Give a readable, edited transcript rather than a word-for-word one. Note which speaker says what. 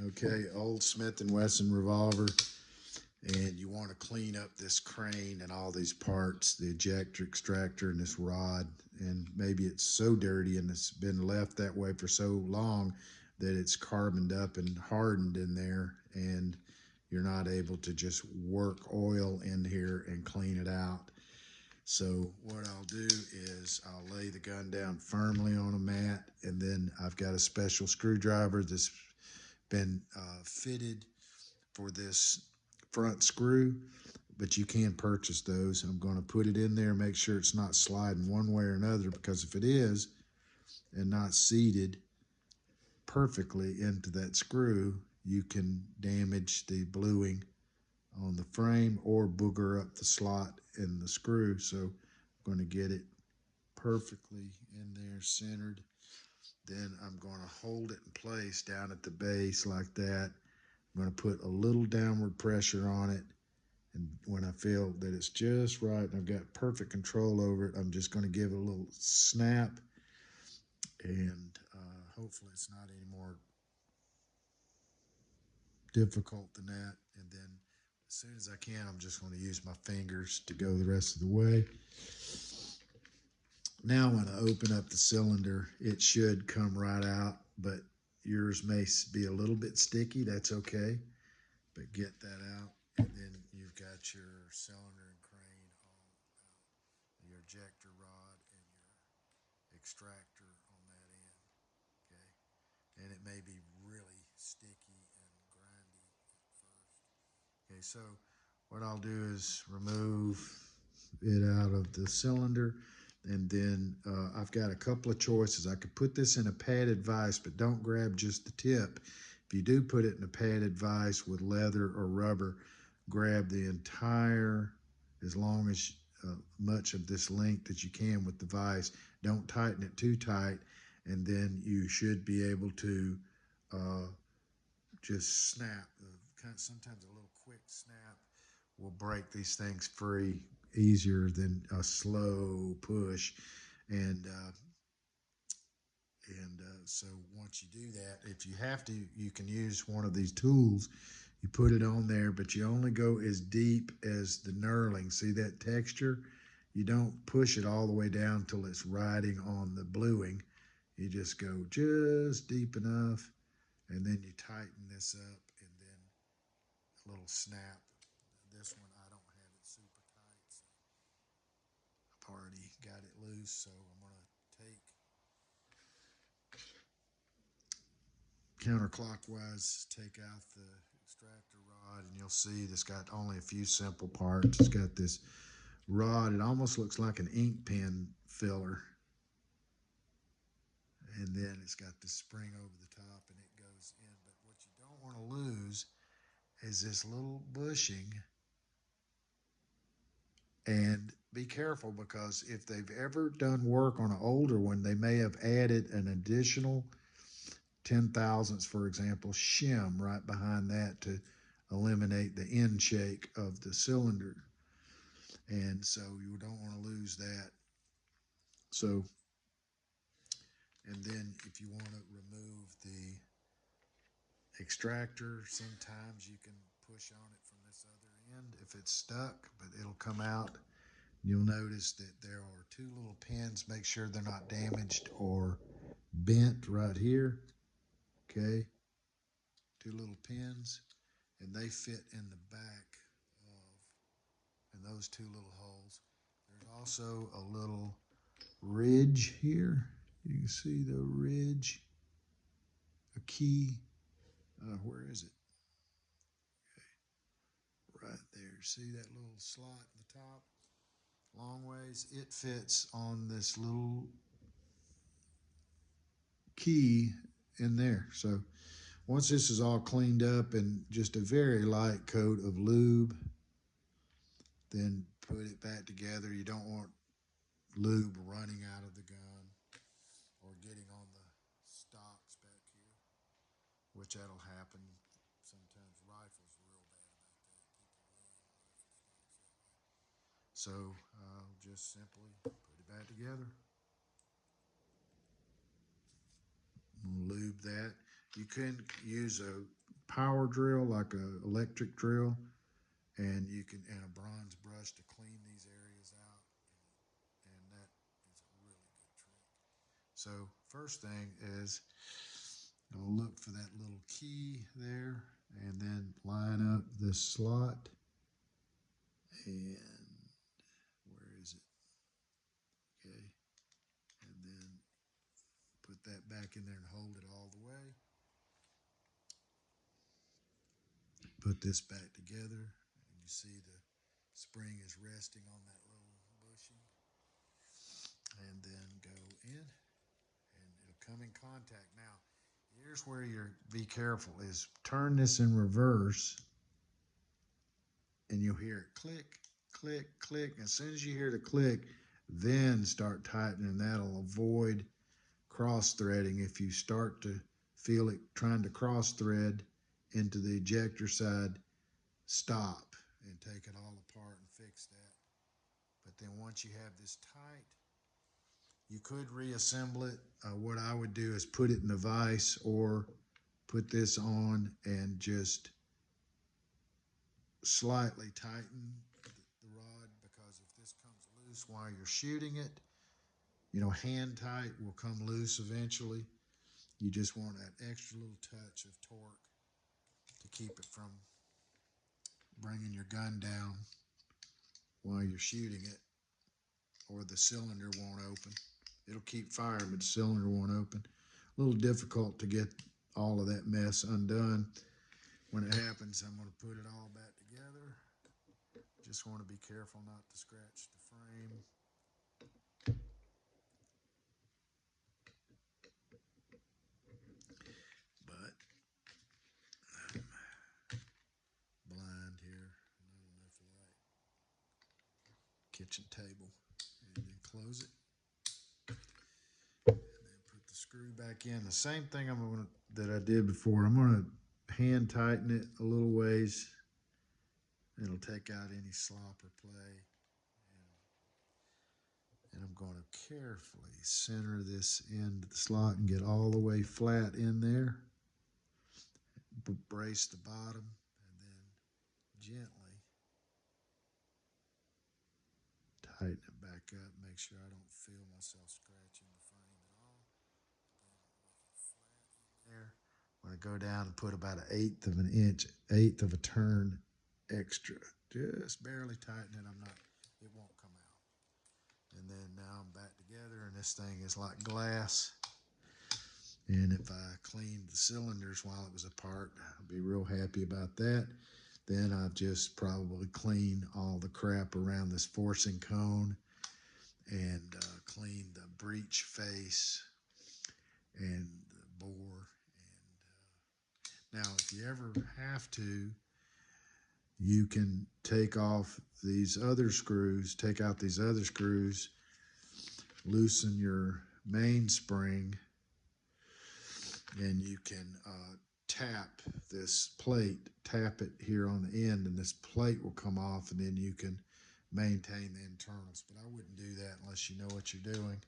Speaker 1: Okay, old Smith and Wesson revolver, and you want to clean up this crane and all these parts, the ejector, extractor, and this rod. And maybe it's so dirty and it's been left that way for so long that it's carboned up and hardened in there, and you're not able to just work oil in here and clean it out. So what I'll do is I'll lay the gun down firmly on a mat, and then I've got a special screwdriver that's been fitted for this front screw, but you can purchase those. I'm going to put it in there, make sure it's not sliding one way or another, because if it is and not seated perfectly into that screw, you can damage the bluing on the frame or booger up the slot in the screw. So I'm going to get it perfectly in there centered. Then I'm going to hold it in place down at the base like that. I'm going to put a little downward pressure on it, and when I feel that it's just right and I've got perfect control over it, I'm just going to give it a little snap, and hopefully it's not any more difficult than that. And then as soon as I can, I'm just going to use my fingers to go the rest of the way. Now when I open up the cylinder, it should come right out, but yours may be a little bit sticky. That's okay, but get that out. And then you've got your cylinder and crane all out, your ejector rod and your extractor on that end, okay? And it may be really sticky and grindy at first. Okay, so what I'll do is remove it out of the cylinder, and then I've got a couple of choices. I could put this in a padded vise, but don't grab just the tip. If you do put it in a padded vise with leather or rubber, grab the entire, as long as much of this length that you can with the vise. Don't tighten it too tight, and then you should be able to uh, just snap. Sometimes a little quick snap will break these things free easier than a slow push. And so once you do that, if you have to, you can use one of these tools. You put it on there, but you only go as deep as the knurling. See that texture? You don't push it all the way down till it's riding on the bluing. You just go just deep enough, and then you tighten this up, and then a little snap. This one, I don't have it super tight, so I've already got it loose. So I'm going to take counterclockwise, take out the extractor rod, and you'll see it's got only a few simple parts. It's got this rod. It almost looks like an ink pen filler. And then it's got the spring over the top, and it goes in. But what you don't want to lose is this little bushing. And be careful, because if they've ever done work on an older one, they may have added an additional 10 thousandths, for example, shim right behind that to eliminate the end shake of the cylinder. And so you don't want to lose that. So, and then if you want to remove the extractor, sometimes you can push on it from this other end if it's stuck, but it'll come out. You'll notice that there are two little pins. Make sure they're not damaged or bent right here. Okay, two little pins, and they fit in the back of, in those two little holes. There's also a little ridge here. You can see the ridge, a key. Where is it? Okay, right there. See that little slot at the top? Long ways. It fits on this little key in there. So once this is all cleaned up and just a very light coat of lube, then put it back together. You don't want lube running out of the gun or getting on the stocks back here, which that'll happen. Sometimes rifles are real bad about that. People laying rifle stocks that way. So just simply put it back together. Lube that. You can use a power drill, like a electric drill, and you can, and a bronze brush to clean these areas out, and that is a really good trick. So first thing is, I'll look for that little key there, and then line up this slot, and where is it? Okay, and then put that back in there and hold it all the way. Put this back together, and you see the spring is resting on that little bushing, and then go in, and it'll come in contact. Now, here's where you're be careful is turn this in reverse, and you'll hear it click, click, click. As soon as you hear the click, then start tightening. That'll avoid cross threading. If you start to feel it trying to cross thread into the ejector side, stop and take it all apart and fix that. But then once you have this tight, you could reassemble it. What I would do is put it in a vise, or put this on and just slightly tighten the rod, because if this comes loose while you're shooting it, you know, hand tight will come loose eventually. You just want that extra little touch of torque to keep it from bringing your gun down while you're shooting it, or the cylinder won't open. It'll keep firing, but the cylinder won't open. A little difficult to get all of that mess undone. When it happens, I'm going to put it all back together. Just want to be careful not to scratch the frame. But I'm blind here, not enough light. Kitchen table, and then close it. And then put the screw back in. The same thing that I did before. I'm going to hand tighten it a little ways. It'll take out any slop or play. And I'm going to carefully center this into the slot and get all the way flat in there. Brace the bottom, and then gently tighten it back up. Make sure I don't feel myself scratching the frame at all. Then lay it flat in there. I'm going to go down and put about 1/8 of an inch, 1/8 of a turn extra. Just barely tighten it. It won't come out. And then now I'm back together, and this thing is like glass. And if I cleaned the cylinders while it was apart, I'd be real happy about that. Then I'll just probably clean all the crap around this forcing cone, and clean the breech face and the bore. And now, if you ever have to, you can take off these other screws, take out these other screws, loosen your mainspring, and you can tap this plate, tap it here on the end, and this plate will come off, and then you can maintain the internals. But I wouldn't do that unless you know what you're doing.